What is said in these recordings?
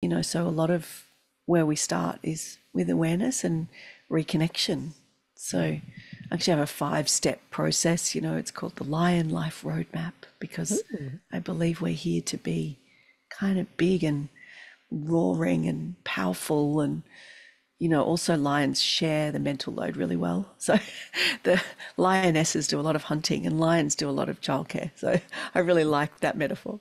So a lot of where we start is with awareness and reconnection. So I actually have a 5-step process. It's called the Lion Life Roadmap, because I believe we're here to be kind of big and roaring and powerful. And also lions share the mental load really well. So the lionesses do a lot of hunting and lions do a lot of childcare. So I really like that metaphor.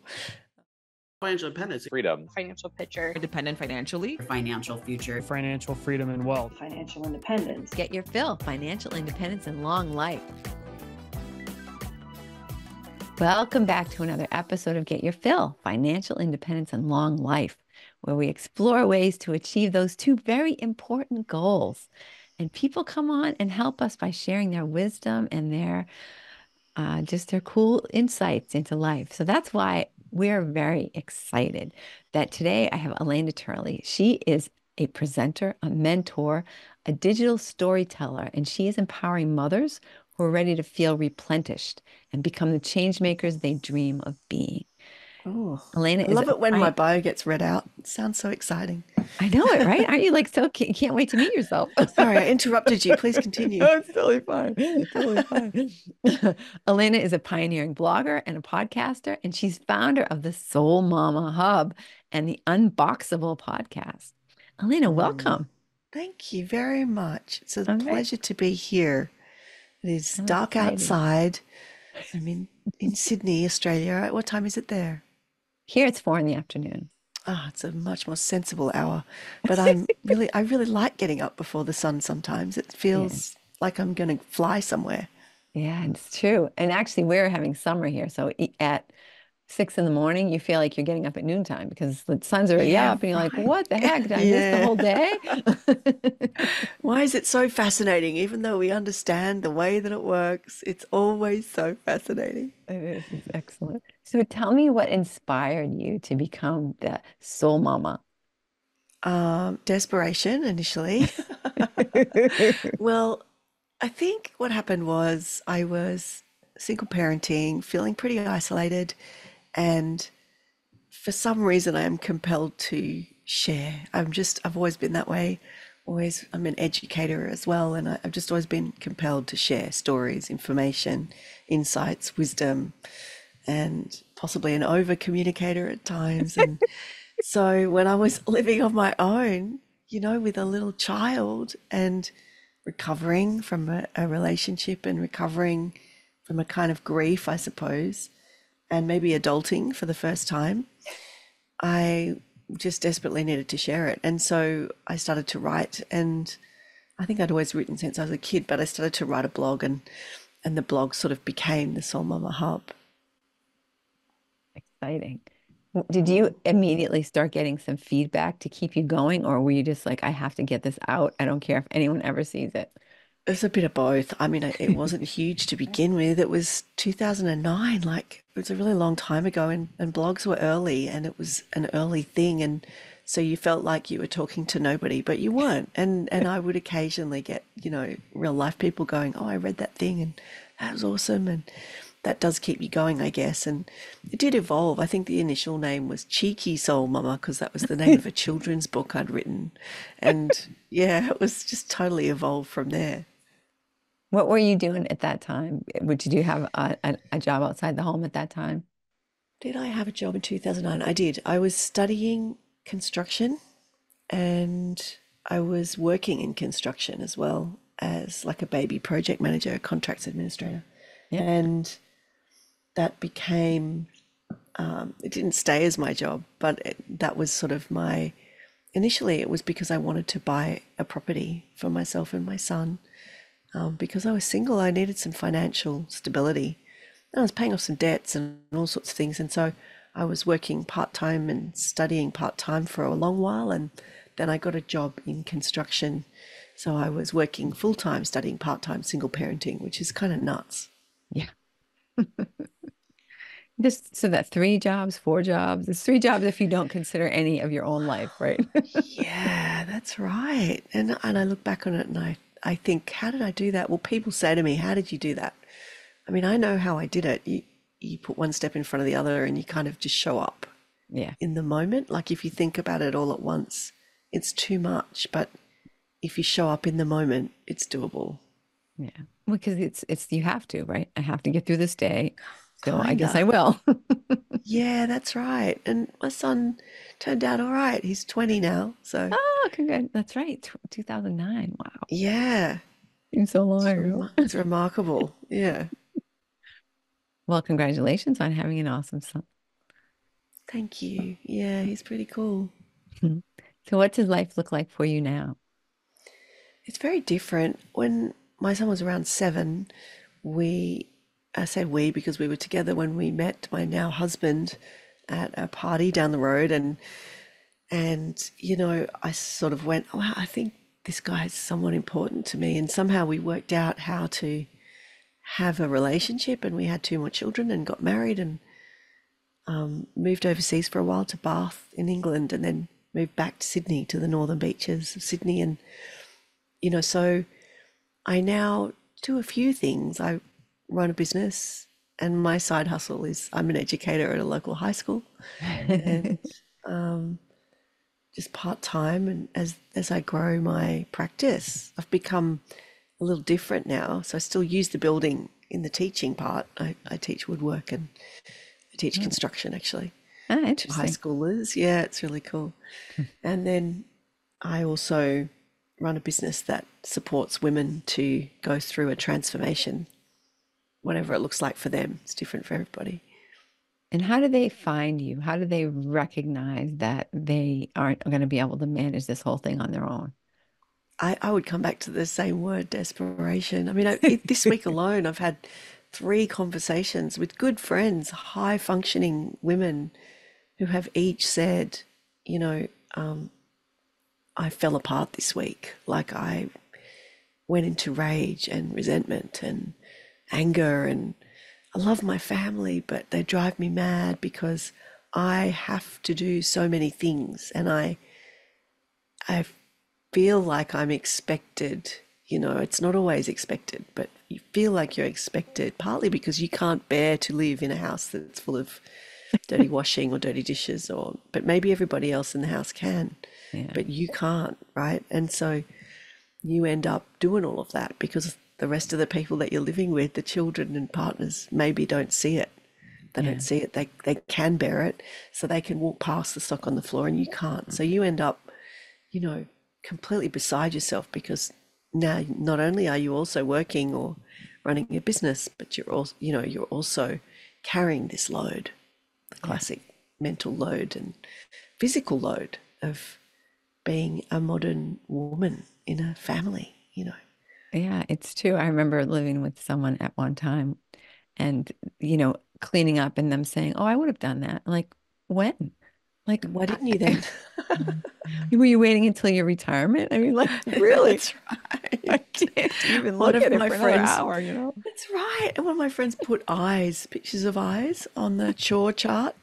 Financial independence, freedom, financial picture, independent financially, financial future, financial freedom and wealth, financial independence, get your fill, financial independence and long life. Welcome back to another episode of Get Your Fill, Financial Independence and Long Life, where we explore ways to achieve those two very important goals. And people come on and help us by sharing their wisdom and their cool insights into life. So that's why we're very excited that today I have Alena Turley. She is a presenter, a mentor, a digital storyteller, and she is empowering mothers who are ready to feel replenished and become the change makers they dream of being. Oh, Alena, I love it when my bio gets read out. It sounds so exciting. I know it, right? Aren't you like so can't wait to meet yourself? Sorry, I interrupted you. Please continue. No, it's totally fine. Totally fine. Alena is a pioneering blogger and a podcaster, and she's founder of the Soul Mama Hub and the Unboxable Podcast. Alena, welcome. Thank you very much. It's a pleasure to be here. It is dark outside. I'm in Sydney, Australia. What time is it there? Here it's 4 p.m. It's a much more sensible hour. But I really like getting up before the sun sometimes. It feels like I'm going to fly somewhere. Yeah, it's true. And actually, we're having summer here. So at 6 a.m, you feel like you're getting up at noontime because the sun's already up and you're like, what the heck? Did I miss the whole day? Why is it so fascinating? Even though we understand the way that it works, it's always so fascinating. It is. It's excellent. So tell me what inspired you to become the Soul Mama? Desperation initially. Well, I think what happened was I was single parenting, feeling pretty isolated. And for some reason, I am compelled to share. I've always been that way. I'm an educator as well. And I've just always been compelled to share stories, information, insights, wisdom, and possibly an over communicator at times. And so when I was living on my own, with a little child and recovering from a relationship and recovering from a kind of grief, I suppose, and maybe adulting for the first time, I just desperately needed to share it. And so I started to write, and I think I'd always written since I was a kid, but I started to write a blog, and the blog sort of became the Soul Mama Hub. Exciting. Did you immediately start getting some feedback to keep you going, or were you just like, I have to get this out, I don't care if anyone ever sees it? It's a bit of both. It wasn't huge to begin with. It was 2009, it was a really long time ago, and blogs were early, and it was an early thing. And so you felt like you were talking to nobody, but you weren't. And I would occasionally get, real life people going, oh, I read that thing and that was awesome. And that does keep you going, I guess. And it did evolve. I think the initial name was Cheeky Soul Mama, because that was the name of a children's book I'd written. And yeah, it was just totally evolved from there. What were you doing at that time? Did you have a job outside the home at that time? Did I have a job in 2009? I did. I was studying construction, and I was working in construction as well as like a baby project manager, a contracts administrator. Yeah. And that became, it didn't stay as my job, but that was sort of initially it was because I wanted to buy a property for myself and my son. Because I was single, I needed some financial stability. And I was paying off some debts and all sorts of things. And so I was working part-time and studying part-time for a long while. And then I got a job in construction. So I was working full-time, studying part-time, single parenting, which is kind of nuts. Yeah. So that 3 jobs, 4 jobs. It's 3 jobs if you don't consider any of your own life, right? Yeah, that's right. And I look back on it and I think, how did I do that? Well, people say to me, how did you do that? I know how I did it. You put one step in front of the other and you kind of just show up. Yeah. in the moment. Like if you think about it all at once, it's too much. But if you show up in the moment, it's doable. Yeah. Because it's you have to, right? I have to get through this day. So I guess I Kinda. will. Yeah, that's right. And my son turned out all right. He's 20 now. So Oh, congrats. That's right. 2009. Wow. yeah, Seems so long ago. it's remarkable. Yeah. Well, congratulations on having an awesome son. Thank you. Yeah, he's pretty cool. So what does life look like for you now? It's very different. When my son was around 7, I say we because we were together when we met my now husband at a party down the road, and I sort of went, oh, I think this guy is somewhat important to me, and somehow we worked out how to have a relationship, and we had 2 more children and got married and moved overseas for a while to Bath in England, and then moved back to Sydney, to the northern beaches of Sydney. And so I now do a few things. I run a business, and my side hustle is I'm an educator at a local high school, and just part-time. And as I grow my practice, I've become a little different now. So I still use the building in the teaching part. I teach woodwork and I teach construction, actually. Ah, High interesting. schoolers. Yeah, it's really cool. And then I also run a business that supports women to go through a transformation, whatever it looks like for them. It's different for everybody. And how do they find you? How do they recognize that they aren't going to be able to manage this whole thing on their own? I would come back to the same word, desperation. I mean, this week alone, I've had 3 conversations with good friends, high functioning women who have each said, you know, I fell apart this week. Like I went into rage and resentment and anger, and I love my family, but they drive me mad because I have to do so many things, and I feel like I'm expected. It's not always expected, but you feel like you're expected, partly because you can't bear to live in a house that's full of dirty washing or dirty dishes, but maybe everybody else in the house can, Yeah. but you can't, right? And so you end up doing all of that because the rest of the people that you're living with, the children and partners, maybe don't see it. They Yeah. don't see it. They can bear it, so they can walk past the sock on the floor and you can't. So you end up, completely beside yourself because now not only are you also working or running a business, but you're also carrying this load, the classic mental load and physical load of being a modern woman in a family. Yeah, it's true. I remember living with someone at one time and, cleaning up and them saying, "Oh, I would have done that." Like, when? Like, Why didn't you then? were you waiting until your retirement? I mean, like, really? That's I right. can't even One look of at it my for another friends, hour. that's right. And one of my friends put pictures of eyes on the chore chart.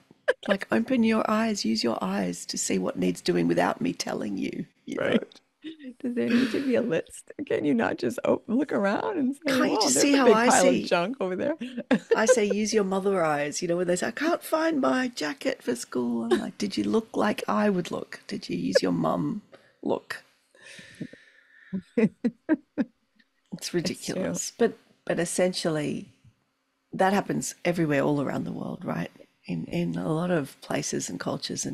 Like, open your eyes, use your eyes to see what needs doing without me telling you. Right. Does there need to be a list? Can you not just look around and say, Can't you "Well, just there's see a how big I pile of see? junk over there"? I say use your mother eyes, when they say, I can't find my jacket for school. I'm like, did you look like I would look? Did you use your mum look? It's It's true. ridiculous. But essentially that happens everywhere all around the world, right? In a lot of places and cultures,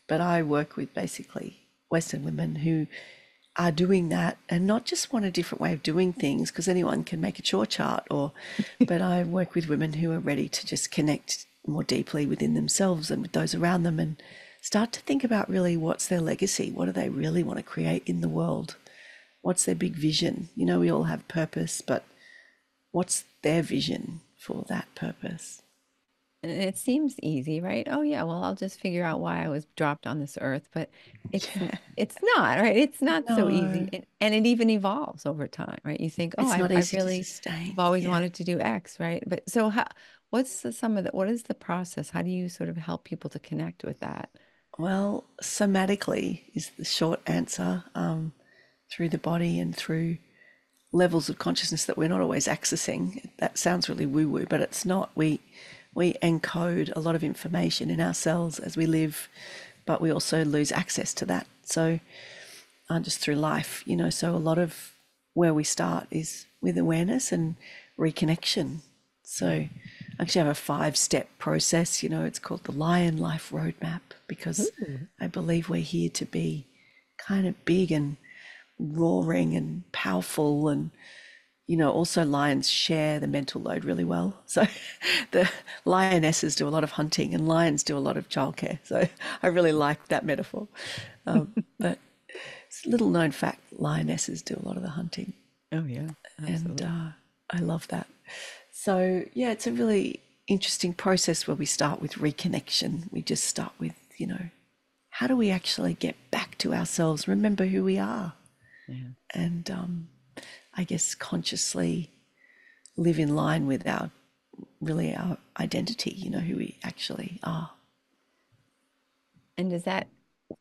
but I work with basically Western women who are doing that and not just want a different way of doing things because anyone can make a chore chart but I work with women who are ready to just connect more deeply within themselves and with those around them and start to think about really what's their legacy, what do they really want to create in the world, what's their big vision. We all have purpose, but what's their vision for that purpose? And it seems easy, right? Oh yeah, well, I'll just figure out why I was dropped on this earth, but it's not, right? It's not so easy. No, And it even evolves over time, right? You think, "Oh, it's not I easy to really sustain. have always Yeah. wanted to do X," right? But so what is the process? How do you sort of help people to connect with that? Well, somatically is the short answer, through the body and through levels of consciousness that we're not always accessing. That sounds really woo-woo, but it's not. we encode a lot of information in our cells as we live, but we also lose access to that. So just through life, so a lot of where we start is with awareness and reconnection. So I actually have a 5-step process, it's called the Lion Life Roadmap, because I believe we're here to be kind of big and roaring and powerful, and also lions share the mental load really well. So the lionesses do a lot of hunting and lions do a lot of childcare. So I really like that metaphor. But it's a little known fact, lionesses do a lot of the hunting. Oh yeah, absolutely. And I love that. So yeah, it's a really interesting process where we start with reconnection. We just start with, how do we actually get back to ourselves, remember who we are? Yeah. And I guess consciously live in line with our identity, who we actually are. And does that,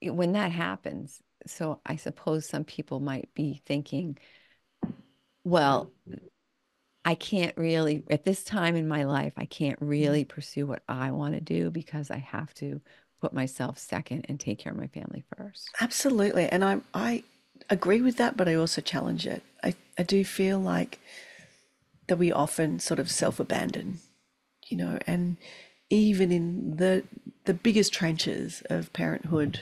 when that happens, so I suppose some people might be thinking, well, I can't really, at this time in my life, I can't really pursue what I want to do because I have to put myself second and take care of my family first. Absolutely. And I agree with that, but I also challenge it. I do feel like that we often sort of self-abandon, and even in the biggest trenches of parenthood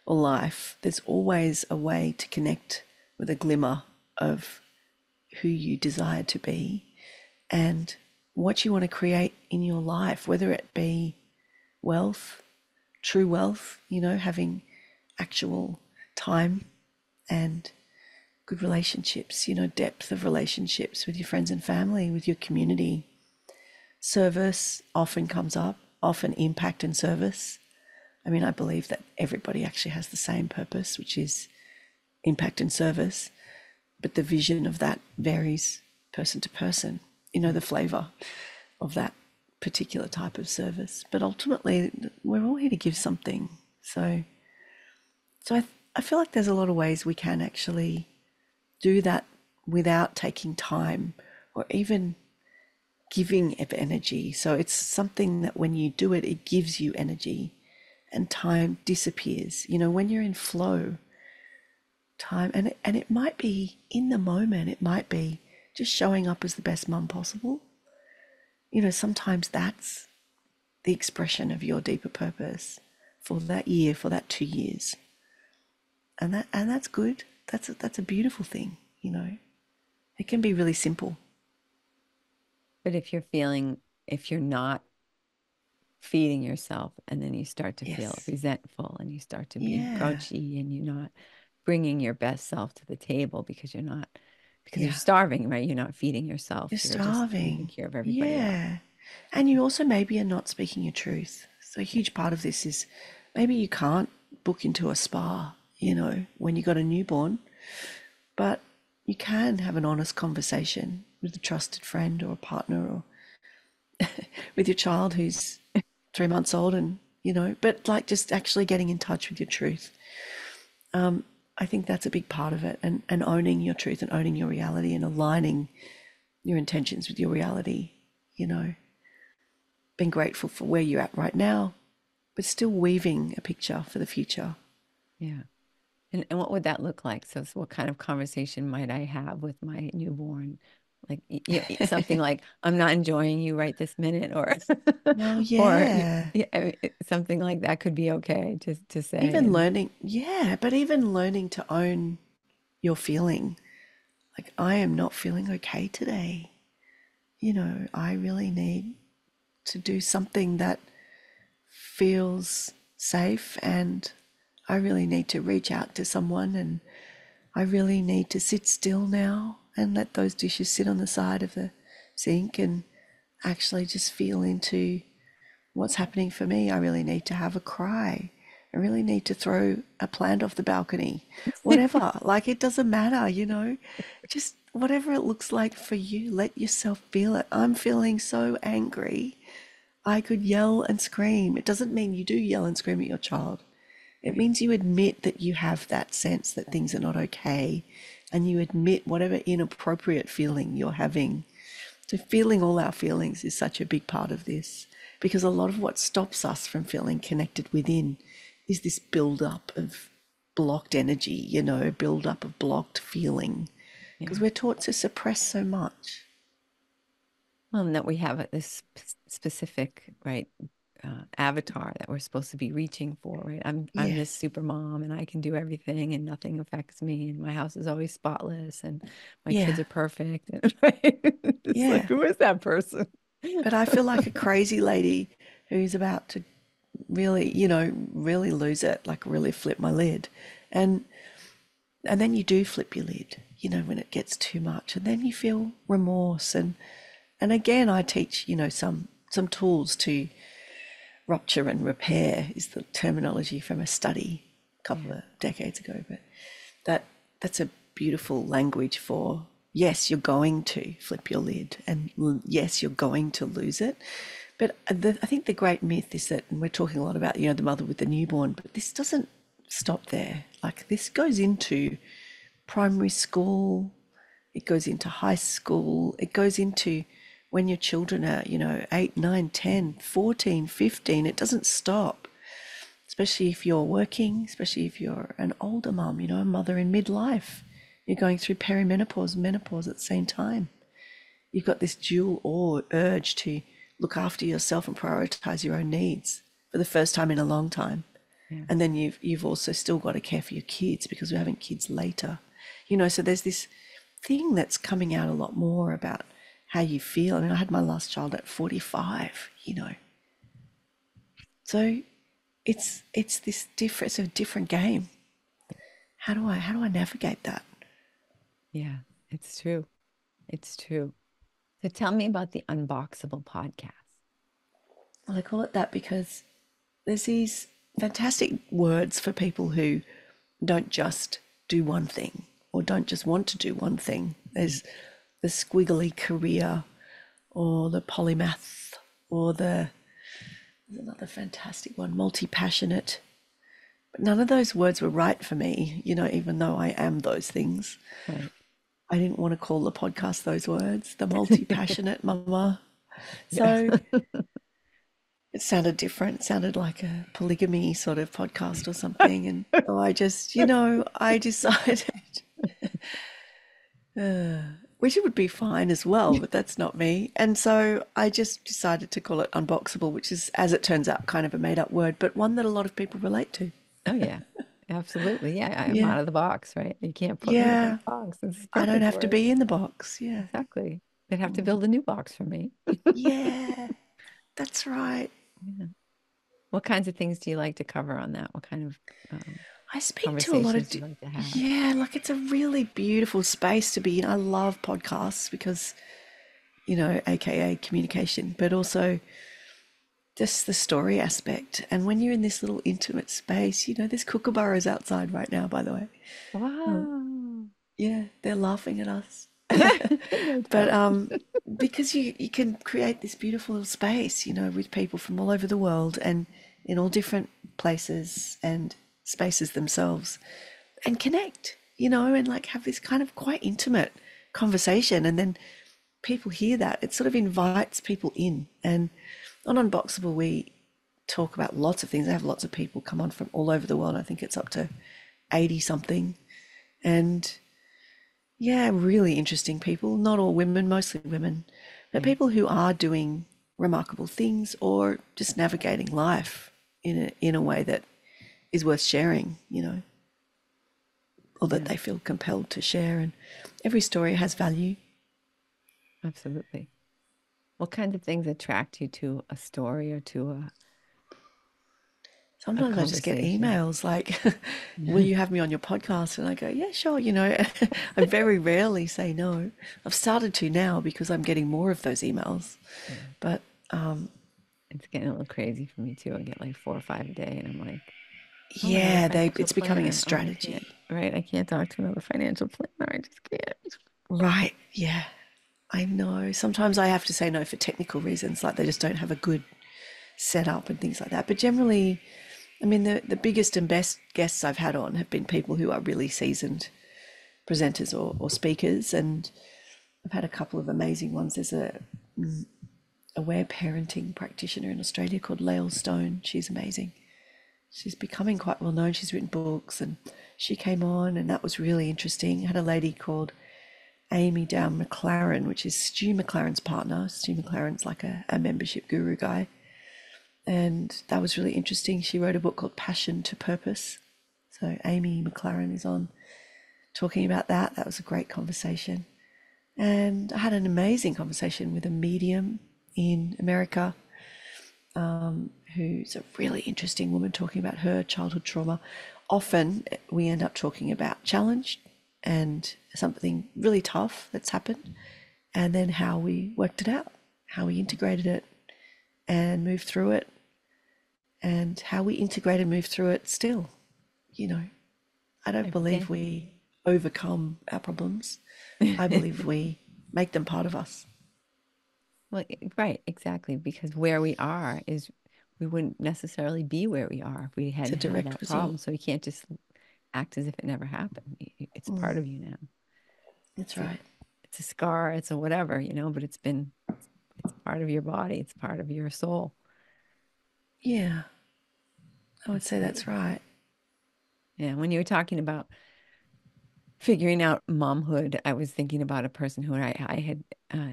or life, there's always a way to connect with a glimmer of who you desire to be and what you want to create in your life, whether it be wealth, true wealth, having actual time and good relationships, depth of relationships with your friends and family, with your community. Service often comes up, often impact and service. I mean, I believe that everybody actually has the same purpose, which is impact and service, but the vision of that varies person to person, the flavor of that particular type of service. But ultimately, we're all here to give something. So I feel like there's a lot of ways we can actually do that without taking time or even giving of energy. So it's something that when you do it, it gives you energy and time disappears. When you're in flow, time, and it might be in the moment, it might be just showing up as the best mum possible. Sometimes that's the expression of your deeper purpose for that year, for that 2 years. And that's good. That's a beautiful thing, It can be really simple. But if you're not feeding yourself, and then you start to feel resentful and you start to be grouchy and you're not bringing your best self to the table because you're starving, right? You're not feeding yourself. You're Just starving. taking care of everybody else. And you also maybe are not speaking your truth. So a huge part of this is maybe you can't book into a spa, when you got a newborn, but you can have an honest conversation with a trusted friend or a partner or with your child who's 3 months old, and but like just actually getting in touch with your truth. I think that's a big part of it, and owning your truth and owning your reality and aligning your intentions with your reality, being grateful for where you're at right now, but still weaving a picture for the future. Yeah. And what would that look like? So what kind of conversation might I have with my newborn? Like something like, I'm not enjoying you right this minute, or Well, or something like that could be okay to say. Even learning, but even learning to own your feeling. Like, I am not feeling okay today. I really need to do something that feels safe, and I really need to reach out to someone, and I really need to sit still now and let those dishes sit on the side of the sink and actually just feel into what's happening for me. I really need to have a cry. I really need to throw a plant off the balcony. Whatever. Like, it doesn't matter, just whatever it looks like for you, let yourself feel it. I'm feeling so angry. I could yell and scream. It doesn't mean you do yell and scream at your child. It means you admit that you have that sense that things are not okay, and you admit whatever inappropriate feeling you're having. So feeling all our feelings is such a big part of this. because a lot of what stops us from feeling connected within is this build up of blocked energy, build up of blocked feeling, because we're taught to suppress so much. Well, and that we have this specific, right, avatar that we're supposed to be reaching for, right? I'm this super mom and I can do everything and nothing affects me and my house is always spotless and my kids are perfect. Right? It's like, who is that person? But I feel like a crazy lady who's about to really, really lose it, like really flip my lid. And then you do flip your lid, when it gets too much, and then you feel remorse. And again, I teach, some tools to rupture and repair is the terminology from a study a couple of decades ago. But that's a beautiful language for, yes, you're going to flip your lid, and yes, you're going to lose it. But I think the great myth is that, and we're talking a lot about, the mother with the newborn, but this doesn't stop there. Like, this goes into primary school, it goes into high school, it goes into when your children are, 8, 9, 10, 14, 15, it doesn't stop. Especially if you're working, especially if you're an older mum, a mother in midlife. You're going through perimenopause, menopause at the same time. You've got this dual urge to look after yourself and prioritize your own needs for the first time in a long time. Yeah. And then you've also still got to care for your kids because we're having kids later. So there's this thing that's coming out a lot more about how you feel. I mean, I had my last child at 45, So it's a different game. How do I navigate that? Yeah, it's true. It's true. So tell me about the Unboxable Podcast. Well, I call it that because there's these fantastic words for people who don't just do one thing or don't just want to do one thing. There's the squiggly career or the polymath or there's another fantastic one, multi-passionate. But none of those words were right for me, even though I am those things. Right. I didn't want to call the podcast those words, the multi-passionate mama. So it sounded different. It sounded like a polygamy sort of podcast or something. And so I just, I decided, which it would be fine as well, but that's not me. And so I just decided to call it Unboxable, which is, as it turns out, kind of a made-up word, but one that a lot of people relate to. Oh, yeah. Absolutely. Yeah. I'm out of the box, right? You can't put me in that box. I don't have to be in the box. Yeah. Exactly. They'd have to build a new box for me. Yeah, that's right. Yeah. What kinds of things do you like to cover on that? What kind of I speak to a lot of like to have? Yeah, like it's a really beautiful space to be in. I love podcasts because, AKA communication, but also just the story aspect. And when you're in this little intimate space, there's kookaburras outside right now, by the way. Wow. Yeah, they're laughing at us. But because you can create this beautiful little space, with people from all over the world and in all different places and spaces themselves, and connect, and like have this kind of quite intimate conversation. And then people hear that. It sort of invites people in. And on Unboxable, we talk about lots of things. I have lots of people come on from all over the world. I think it's up to 80 something. And yeah, really interesting people, not all women, mostly women, but people who are doing remarkable things or just navigating life in a way that is worth sharing, or that they feel compelled to share. And every story has value. Absolutely. What kinds of things attract you to a story or to a Sometimes I just get emails like, will you have me on your podcast? And I go, yeah, sure. I very rarely say no. I've started to now because I'm getting more of those emails. Yeah. But it's getting a little crazy for me too. I get like 4 or 5 a day and I'm like, it's becoming a strategy. I can't talk to another financial planner. I just can't. Right. Yeah, I know. Sometimes I have to say no for technical reasons, like they just don't have a good setup and things like that. But generally, I mean, the biggest and best guests I've had on have been people who are really seasoned presenters or speakers. And I've had a couple of amazing ones. There's a aware parenting practitioner in Australia called Lael Stone. She's amazing. She's becoming quite well known. She's written books, and she came on, and that was really interesting. I had a lady called Amy Down McLaren, which is Stu McLaren's partner. Stu McLaren's like a membership guru guy. And that was really interesting. She wrote a book called Passion to Purpose. So Amy McLaren is on talking about that. That was a great conversation. And I had an amazing conversation with a medium in America, who's a really interesting woman, talking about her childhood trauma. Often we end up talking about challenge and something really tough that's happened, and then how we worked it out, how we integrated it and moved through it, and how we integrate and move through it still. You know, I don't believe we overcome our problems. I believe we make them part of us. Well, right, exactly. Because where we are is, we wouldn't necessarily be where we are if we hadn't had that problem. So you can't just act as if it never happened. It's part of you now. That's right. It's a scar, it's a whatever, but it's part of your body. It's part of your soul. Yeah, I would say that's right. Yeah, when you were talking about figuring out momhood, I was thinking about a person who I had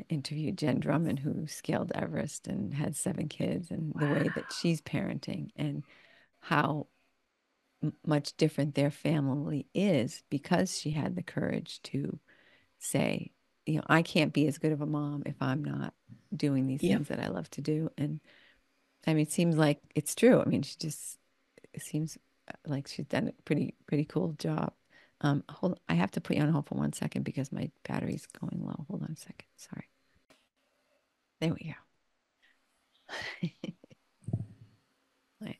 interviewed, Jen Drummond, who scaled Everest and had 7 kids, and the way that she's parenting and how much different their family is, because she had the courage to say, I can't be as good of a mom if I'm not doing these things that I love to do. And I mean, it seems like it's true. I mean, it seems like she's done a pretty cool job. I have to put you on hold for 1 second because my battery's going low. Hold on a second. Sorry. There we go. Right.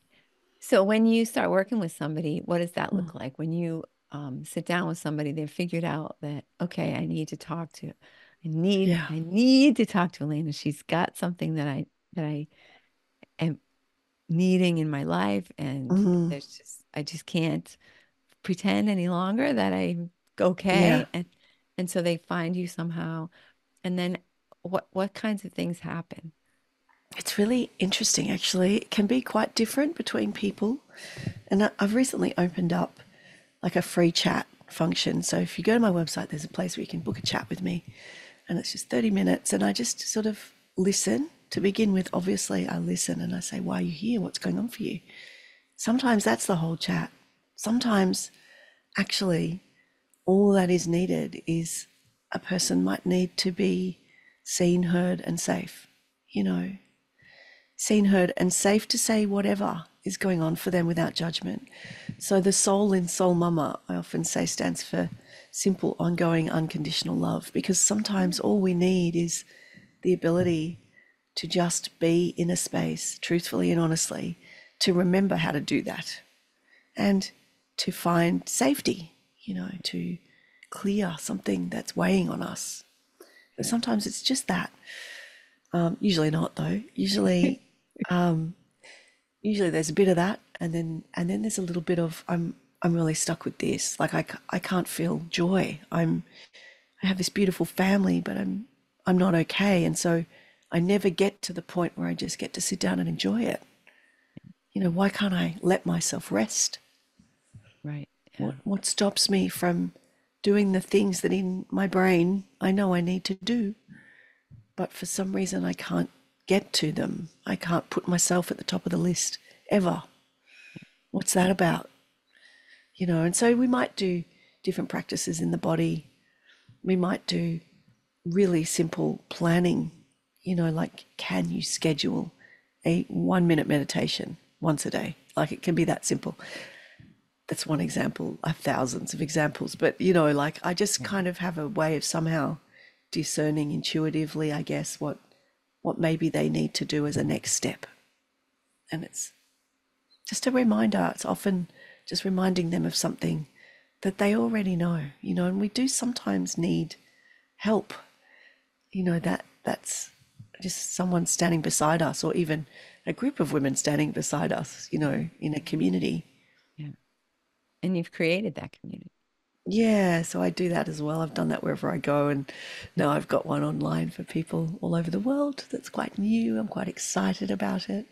So when you start working with somebody, what does that look like? When you sit down with somebody, they've figured out that, okay, I need to talk to Alena. She's got something that I am needing in my life, and I just can't pretend any longer that I'm okay. And so they find you somehow. And then what kinds of things happen? It's really interesting, actually. It can be quite different between people. And I've recently opened up like a free chat function. So if you go to my website, there's a place where you can book a chat with me. And it's just 30 minutes. And I just sort of listen. To begin with, obviously, I listen and I say, why are you here? What's going on for you? Sometimes that's the whole chat. Sometimes, actually, all that is needed is a person might need to be seen, heard, and safe. Seen, heard, and safe to say whatever is going on for them without judgment. So the soul in Soul Mama, I often say, stands for simple, ongoing, unconditional love, because sometimes all we need is the ability to just be in a space, truthfully and honestly, to remember how to do that and to find safety, to clear something that's weighing on us. But sometimes it's just that. Usually not, though. Usually there's a bit of that, and then there's a little bit of I'm really stuck with this. Like I can't feel joy. I have this beautiful family, but I'm not okay, and so I never get to the point where I just get to sit down and enjoy it. Why can't I let myself rest? Right. Yeah. What stops me from doing the things that in my brain I know I need to do, but for some reason I can't get to them. I can't put myself at the top of the list ever. What's that about? And so we might do different practices in the body. We might do really simple planning, like, can you schedule a 1-minute meditation once a day? Like, it can be that simple. That's one example. I have thousands of examples, but like, I just kind of have a way of somehow discerning intuitively, I guess, what maybe they need to do as a next step. And it's just a reminder. It's often just reminding them of something that they already know, and we do sometimes need help, that's just someone standing beside us, or even a group of women standing beside us, in a community. Yeah. And you've created that community. Yeah, so I do that as well. I've done that wherever I go, and now I've got one online for people all over the world that's quite new. I'm quite excited about it.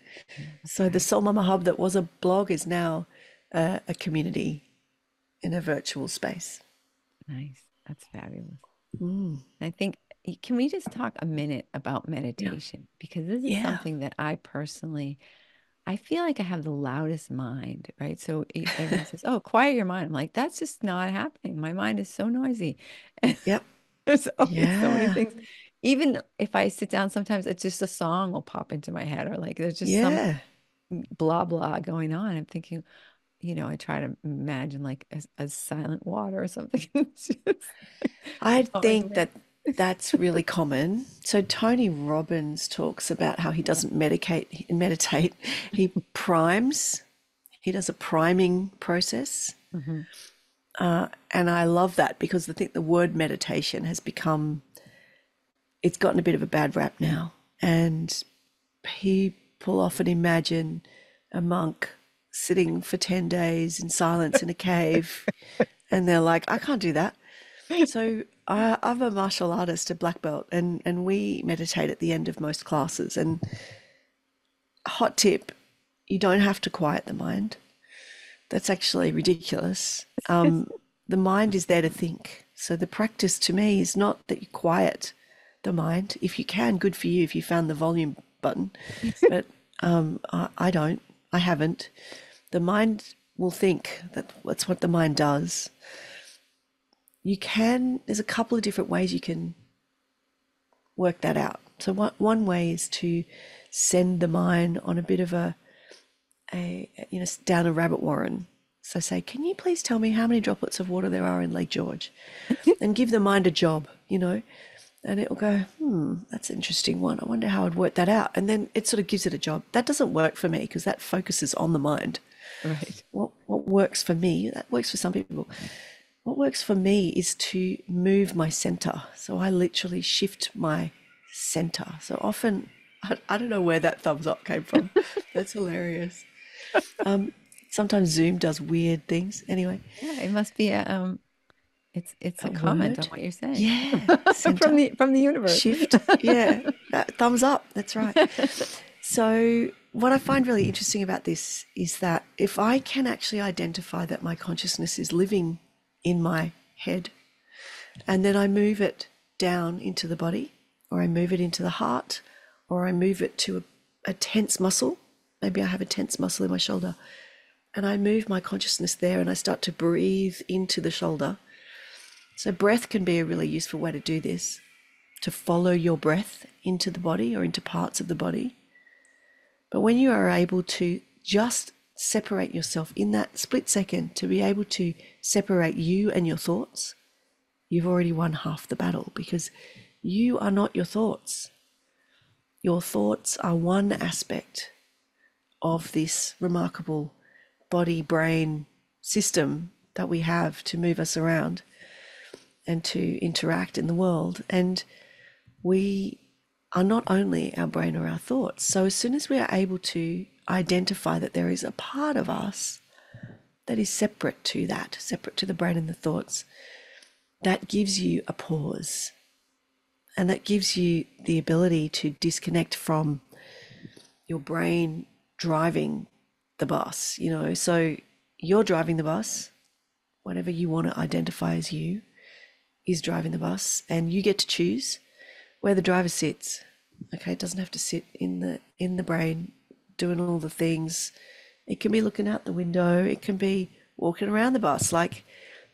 So the Okay. Soul Mama Hub that was a blog is now a community in a virtual space. Nice. That's fabulous. Mm, I think, can we just talk a minute about yeah. meditation? Because this is Yeah. something that I personally, I feel like I have the loudest mind, right? So everyone says, "Oh, quiet your mind." I'm like, that's just not happening. My mind is so noisy. And Yep. there's always so many Yeah. things. Even if I sit down, sometimes it's just a song will pop into my head, or like there's just some Yeah. blah blah going on. I'm thinking, I try to imagine like a silent water or something. It's just I going think away. that that's really common. So Tony Robbins talks about how he doesn't meditate. He primes. He does a priming process. Mhm. And I love that because I think the word meditation has become, it's gotten a bit of a bad rap now. And people often imagine a monk sitting for 10 days in silence in a cave, and they're like, I can't do that. So I'm a martial artist, a black belt, and we meditate at the end of most classes. And hot tip, you don't have to quiet the mind. That's actually ridiculous. The mind is there to think. So the practice to me is not that you quiet the mind. If you can, good for you if you found the volume button. But I don't. I haven't. The mind will think. That's what the mind does. There's a couple of different ways you can work that out. So one way is to send the mind on a bit of down a rabbit warren. So say, can you please tell me how many droplets of water there are in Lake George? And give the mind a job, and it will go, that's an interesting one. I wonder how I'd work that out. And then it sort of gives it a job. That doesn't work for me because that focuses on the mind. Right. What works for me, that works for some people. What works for me is to move my center. So I literally shift my center. So often, I don't know where that thumbs up came from. That's hilarious. Sometimes Zoom does weird things. Anyway, Yeah, it must be it's a a comment on word. what you're saying Yeah, from center, the universe. shift. Yeah, thumbs up. That's right. So, what I find really interesting about this is that if I can actually identify that my consciousness is living in my head, and then I move it down into the body, or I move it into the heart, or I move it to a tense muscle. Maybe I have a tense muscle in my shoulder, and I move my consciousness there and I start to breathe into the shoulder. So, breath can be a really useful way to do this, to follow your breath into the body or into parts of the body. But when you are able to just separate yourself in that split second, to be able to separate you and your thoughts, you've already won half the battle because you are not your thoughts. Your thoughts are one aspect of this remarkable body brain system that we have to move us around and to interact in the world. And we are not only our brain or our thoughts. So as soon as we are able to identify that there is a part of us that is separate to that, separate to the brain and the thoughts, that gives you a pause. And that gives you the ability to disconnect from your brain driving the bus, So you're driving the bus, whatever you want to identify as you is driving the bus, and you get to choose where the driver sits. Okay, it doesn't have to sit in the brain doing all the things. It can be looking out the window, it can be walking around the bus. Like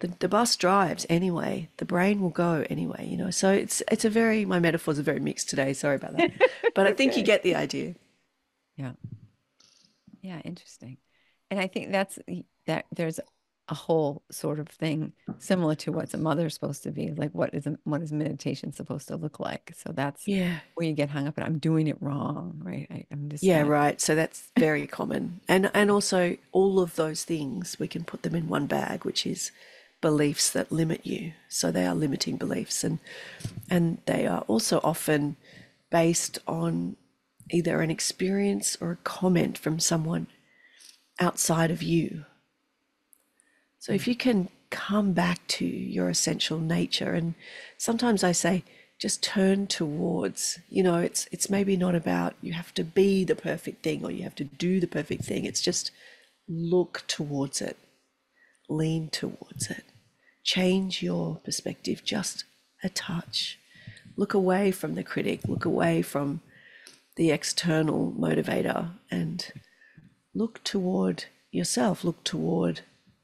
the bus drives anyway, the brain will go anyway, So it's a very, my metaphors are very mixed today, sorry about that. But I think you Okay. get the idea. Yeah. Yeah, interesting. And I think that there's a whole sort of thing similar to what's a mother supposed to be. Like what is meditation supposed to look like? So that's Yeah. where you get hung up and I'm doing it wrong, right? I'm just Yeah, not. right. So that's very common. And also all of those things, we can put them in one bag, which is beliefs that limit you. So they are limiting beliefs, and they are also often based on either an experience or a comment from someone outside of you. So if you can come back to your essential nature. And sometimes I say, just turn towards, it's maybe not about you have to be the perfect thing or you have to do the perfect thing. It's just look towards it, lean towards it, change your perspective just a touch. Look away from the critic, look away from the external motivator, and look toward yourself, look toward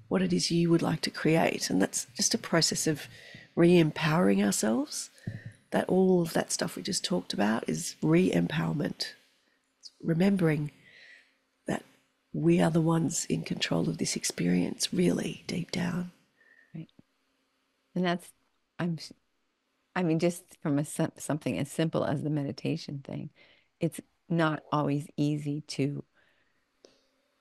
what it is you would like to create. And that's just a process of re-empowering ourselves. That all of that stuff we just talked about is re-empowerment. Remembering that we are the ones in control of this experience, really deep down. Right. And that's, I mean, just from something as simple as the meditation thing, it's not always easy to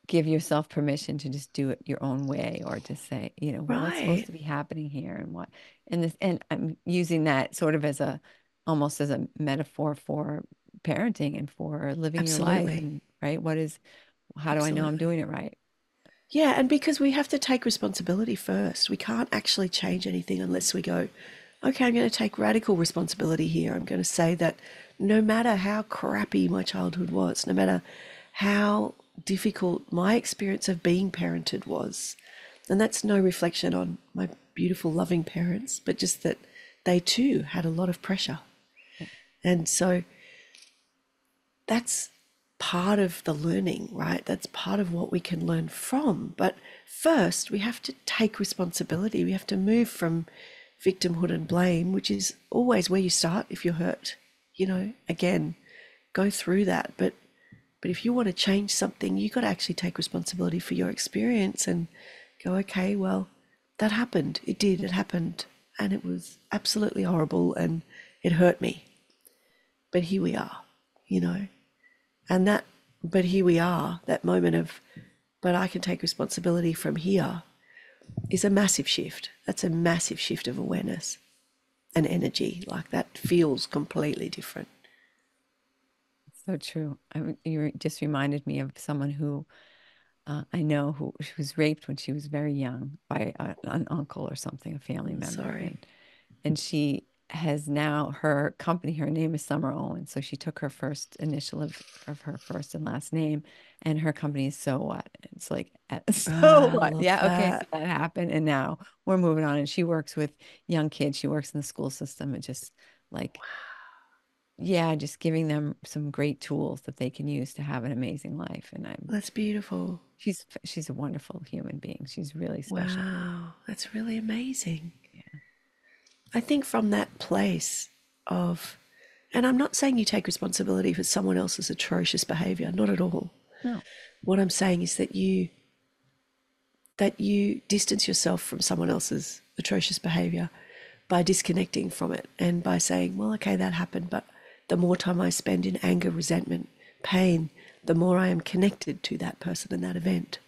give yourself permission to just do it your own way, or to say, well, what's supposed to be happening here, and I'm using that sort of as almost as a metaphor for parenting and for living your life. And, right. How do I know I'm doing it right? Yeah. And because we have to take responsibility first, we can't actually change anything unless we go, okay, I'm going to take radical responsibility here. I'm going to say that no matter how crappy my childhood was, no matter how difficult my experience of being parented was, and that's no reflection on my beautiful, loving parents, but just that they too had a lot of pressure. And so that's part of the learning, right? That's part of what we can learn from. But first, we have to take responsibility. We have to move from victimhood and blame, which is always where you start if you're hurt. Again, go through that. But if you want to change something, you got to actually take responsibility for your experience and go, okay, well, that happened. It happened. And it was absolutely horrible and it hurt me. But here we are, but here we are, that moment of, but I can take responsibility from here, is a massive shift. That's a massive shift of awareness and energy. Like, that feels completely different. So true. You just reminded me of someone who I know who was raped when she was very young by an uncle or something, a family member. Sorry. And she has now her company, her name is Summer Owen. So she took her first initial of her first and last name, and her company is So What? It's like, so what? Yeah, okay, so that happened. And now we're moving on. And she works with young kids. She works in the school system, and just like, yeah, just giving them some great tools that they can use to have an amazing life. And that's beautiful. She's a wonderful human being. She's really special. Wow, that's really amazing. Yeah. I think from that place of, and I'm not saying you take responsibility for someone else's atrocious behavior, not at all. No. What I'm saying is that you distance yourself from someone else's atrocious behavior by disconnecting from it and by saying, well, okay, that happened, but the more time I spend in anger, resentment, pain, the more I am connected to that person and that event.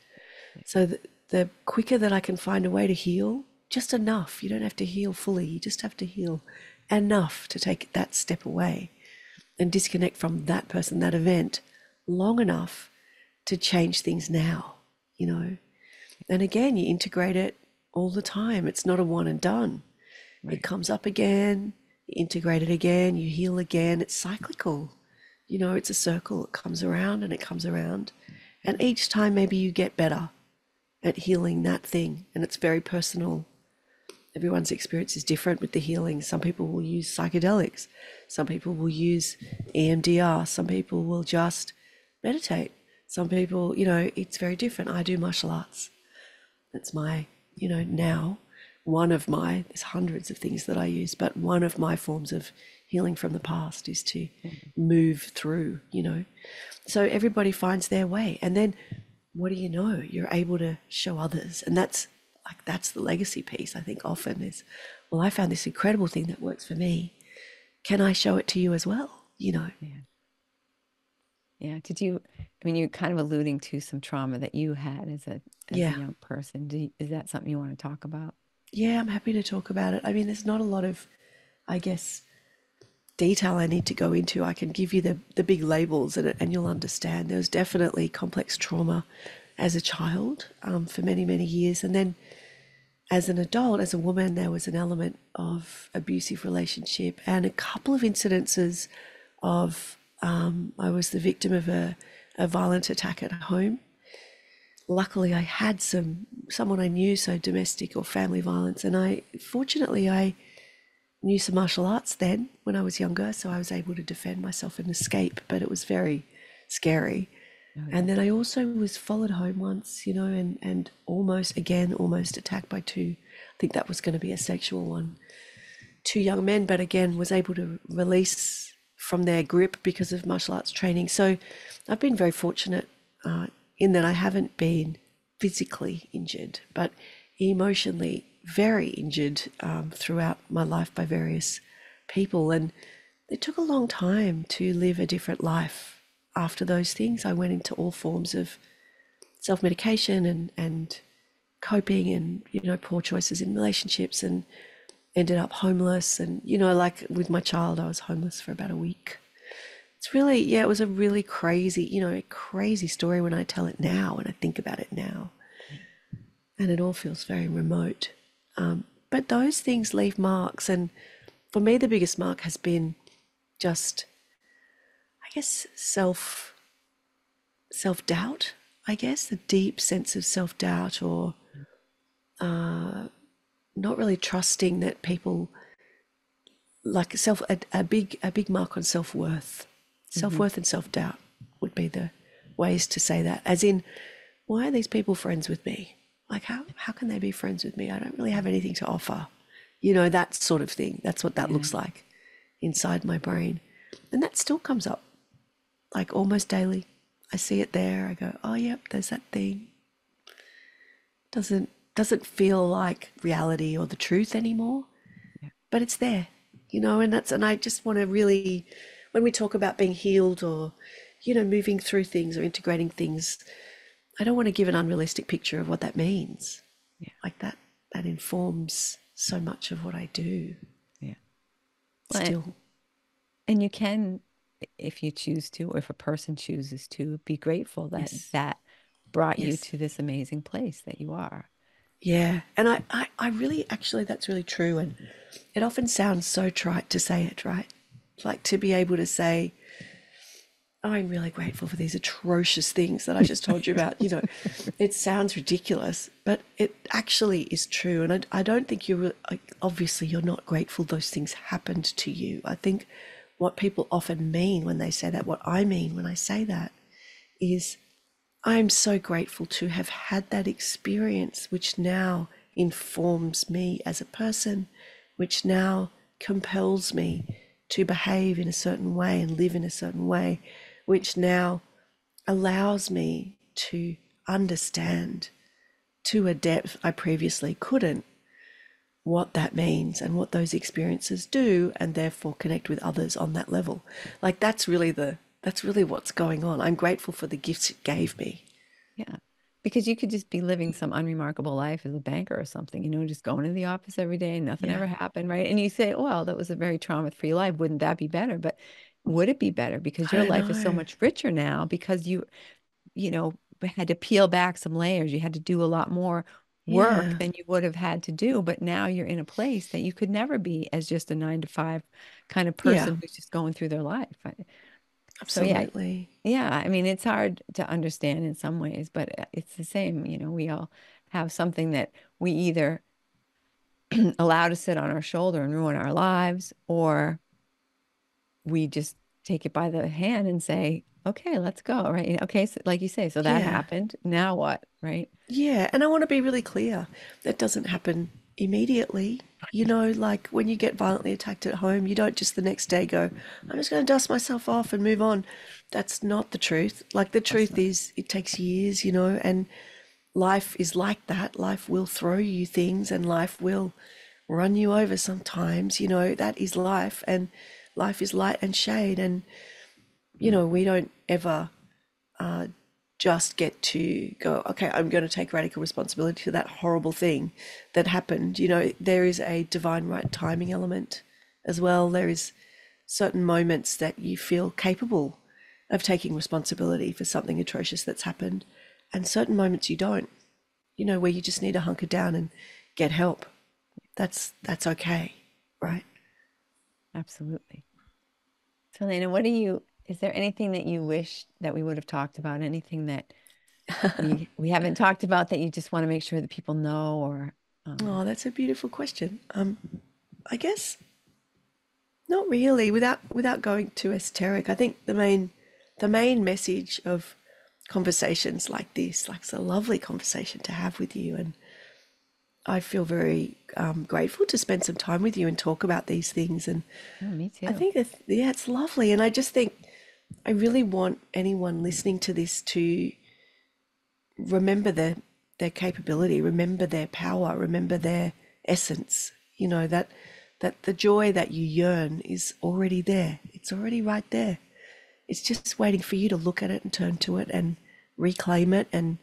So the quicker that I can find a way to heal, just enough. You don't have to heal fully. You just have to heal enough to take that step away and disconnect from that person, that event, long enough to change things now, And again, you integrate it all the time. It's not a one and done. Right. It comes up again, you integrate it again, you heal again. It's cyclical. It's a circle. It comes around and it comes around. And each time maybe you get better at healing that thing. And it's very personal. Everyone's experience is different with the healing. Some people will use psychedelics. Some people will use EMDR. Some people will just meditate. Some people, it's very different. I do martial arts. That's my, now there's hundreds of things that I use, but one of my forms of healing from the past is to move through, So everybody finds their way. And then what do you know? You're able to show others. And that's the legacy piece, I think, often is, well, I found this incredible thing that works for me. Can I show it to you as well? Yeah. Yeah. You're kind of alluding to some trauma that you had as a young person. Is that something you want to talk about? Yeah, I'm happy to talk about it. There's not a lot of, I guess, detail I need to go into. I can give you the big labels and you'll understand. There was definitely complex trauma as a child for many, many years. And then as an adult, as a woman, there was an element of abusive relationship and a couple of incidences of I was the victim of a violent attack at home. Luckily, I had someone I knew, so domestic or family violence, and I knew some martial arts then when I was younger, so I was able to defend myself and escape, but it was very scary. Oh, yeah. And then I also was followed home once, and almost attacked by two. I think that was going to be a sexual one. Two young men, but again, was able to release from their grip because of martial arts training. So I've been very fortunate in that I haven't been physically injured, but emotionally very injured throughout my life by various people. And it took a long time to live a different life after those things. I went into all forms of self-medication and coping and, poor choices in relationships, and ended up homeless. And, like with my child, I was homeless for about a week. It's really, it was a really crazy story when I tell it now, when I think about it now. And it all feels very remote. But those things leave marks. And for me, the biggest mark has been just, I guess, self-doubt, I guess, a deep sense of self-doubt, or not really trusting that people, like a big mark on self-worth. Self-worth and self-doubt would be the ways to say that. As in, why are these people friends with me? Like, how can they be friends with me? I don't really have anything to offer. That sort of thing. That's what that looks like inside my brain. And that still comes up, like almost daily. I see it there. I go, oh, yep, there's that thing. Doesn't feel like reality or the truth anymore, but it's there, and I just want to really, when we talk about being healed or, moving through things or integrating things, I don't want to give an unrealistic picture of what that means. Yeah. Like that informs so much of what I do. Yeah. Still. And you can, if you choose to, or if a person chooses to, be grateful that that brought you to this amazing place that you are. Yeah. And I really, actually, that's really true. And it often sounds so trite to say it, right? Like to be able to say, I'm really grateful for these atrocious things that I just told you about. It sounds ridiculous, but it actually is true. And I don't think obviously you're not grateful those things happened to you. I think what people often mean when they say that, what I mean when I say that, is I'm so grateful to have had that experience, which now informs me as a person, which now compels me to behave in a certain way and live in a certain way, which now allows me to understand to a depth I previously couldn't what that means and what those experiences do, and therefore connect with others on that level. Like that's really what's going on. I'm grateful for the gifts it gave me. Yeah. Because you could just be living some unremarkable life as a banker or something, just going to the office every day and nothing ever happened, right? And you say, well, that was a very trauma-free life. Wouldn't that be better? But would it be better? Because your life is so much richer now because you had to peel back some layers. You had to do a lot more work than you would have had to do. But now you're in a place that you could never be as just a 9-to-5 kind of person who's just going through their life. Absolutely. So I mean, it's hard to understand in some ways, but it's the same. We all have something that we either allow to sit on our shoulder and ruin our lives, or we just take it by the hand and say, okay, let's go, right? Okay, so like you say, so that happened. Now what, right? Yeah, and I want to be really clear. That doesn't happen immediately. Like when you get violently attacked at home, you don't just the next day go, I'm just going to dust myself off and move on. That's not the truth. Like the truth is it takes years, and life is like that. Life will throw you things and life will run you over sometimes. That is life, and life is light and shade. And, we don't ever just get to go, okay, I'm going to take radical responsibility for that horrible thing that happened. There is a divine right timing element as well. There is certain moments that you feel capable of taking responsibility for something atrocious that's happened, and certain moments you don't, where you just need to hunker down and get help. That's okay, right? Absolutely. So, Alena, is there anything that you wish that we would have talked about? Anything that we haven't talked about that you just want to make sure that people know, or Oh, that's a beautiful question. I guess not really. Without going too esoteric, I think the main message of conversations like this, like it's a lovely conversation to have with you, and I feel very grateful to spend some time with you and talk about these things. And oh, me too. I think that, yeah, it's lovely. And I just think I really want anyone listening to this to remember their capability, remember their power, remember their essence. You know, that the joy that you yearn is already there. It's already right there. It's just waiting for you to look at it and turn to it and reclaim it and,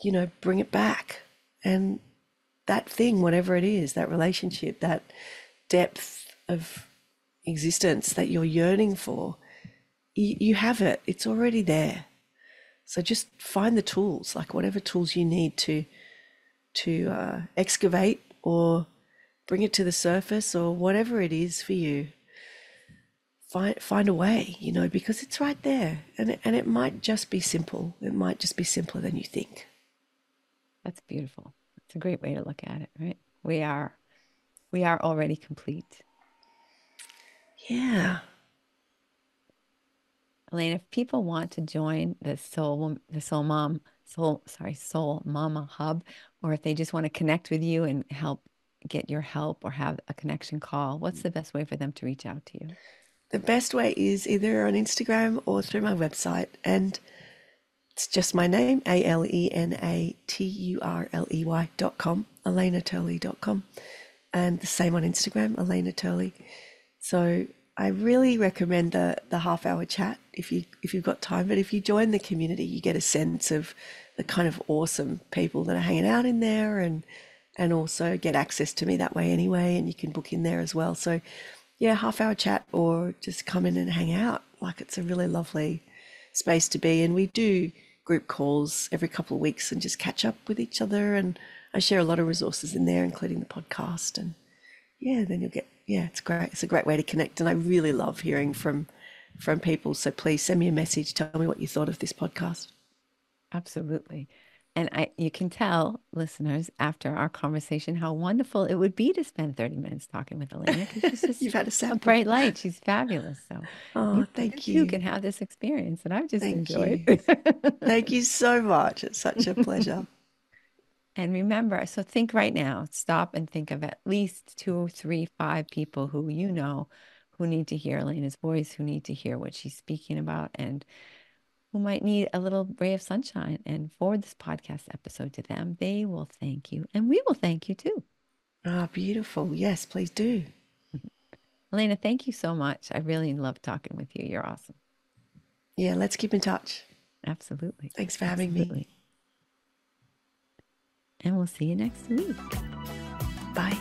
you know, bring it back. And that thing, whatever it is, that relationship, that depth of existence that you're yearning for, you have it. It's already there. So just find the tools, like whatever tools you need to excavate or bring it to the surface, or whatever it is for you. Find a way, you know, because it's right there, and it might just be simple. It might just be simpler than you think. That's beautiful. It's a great way to look at it, right? We are already complete. Yeah. Alena, if people want to join the Soul Mama Hub, or if they just want to connect with you and get your help or have a connection call, what's the best way for them to reach out to you? The best way is either on Instagram or through my website, and it's just my name, AlenaTurley.com, AlenaTurley.com, and the same on Instagram, Alena Turley. So I really recommend the half-hour chat if you've got time. But if you join the community, you get a sense of the kind of awesome people that are hanging out in there, and also get access to me that way anyway, and you can book in there as well. So yeah, half-hour chat, or just come in and hang out. Like, it's a really lovely space to be. And we do group calls every couple of weeks and just catch up with each other. And I share a lot of resources in there, including the podcast. And yeah, then it's great. It's a great way to connect. And I really love hearing from people. So please send me a message. Tell me what you thought of this podcast. Absolutely. And you can tell listeners after our conversation how wonderful it would be to spend 30 minutes talking with Alena, because she's just You've had a sample. a bright light. She's fabulous. So thank you you. can have this experience that I've just Thank enjoyed. you. Thank you so much. It's such a pleasure. And remember, so think right now, stop and think of at least 2, 3, 5 people who you know who need to hear Alena's voice, who need to hear what she's speaking about, and who might need a little ray of sunshine, and forward this podcast episode to them. They will thank you, and we will thank you too. Ah, beautiful. Yes, please do. Alena, thank you so much. I really love talking with you. You're awesome. Yeah, let's keep in touch. Absolutely. Thanks for having me. And we'll see you next week. Bye.